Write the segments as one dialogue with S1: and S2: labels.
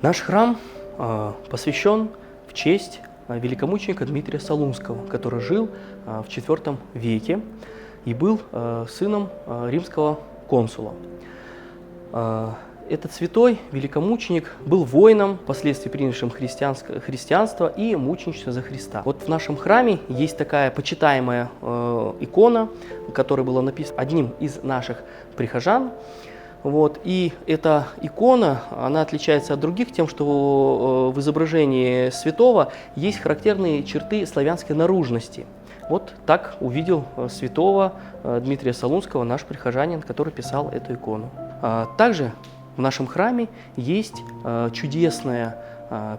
S1: Наш храм посвящен в честь великомученика Дмитрия Солунского, который жил в IV веке и был сыном римского консула. Этот святой великомученик был воином, впоследствии принявшим христианство и мученичество за Христа. Вот в нашем храме есть такая почитаемая икона, которая была написана одним из наших прихожан. Вот, и эта икона, она отличается от других тем, что в изображении святого есть характерные черты славянской наружности. Вот так увидел святого Дмитрия Солунского наш прихожанин, который писал эту икону. Также в нашем храме есть чудесная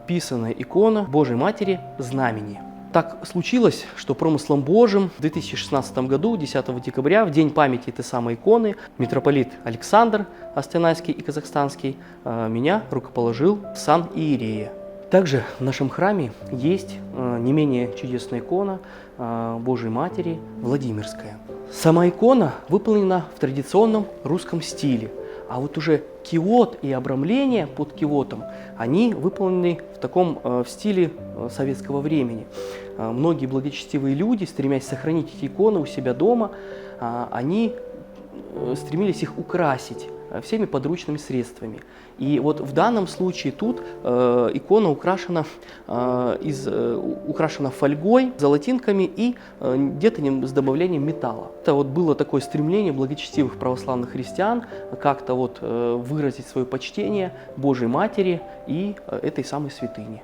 S1: писаная икона Божией Матери Знамени. Так случилось, что промыслом Божьим в 2016 году, 10 декабря, в день памяти этой самой иконы, митрополит Александр Астенайский и Казахстанский меня рукоположил в сан иерея. Также в нашем храме есть не менее чудесная икона Божией Матери Владимирская. Сама икона выполнена в традиционном русском стиле, а вот уже киот и обрамление под киотом, они выполнены в стиле советского времени. Многие благочестивые люди, стремясь сохранить эти иконы у себя дома, они стремились их украсить всеми подручными средствами. И вот в данном случае тут икона украшена фольгой, золотинками и где-то с добавлением металла. Это вот было такое стремление благочестивых православных христиан как-то вот выразить свое почтение Божьей Матери и этой самой святыни.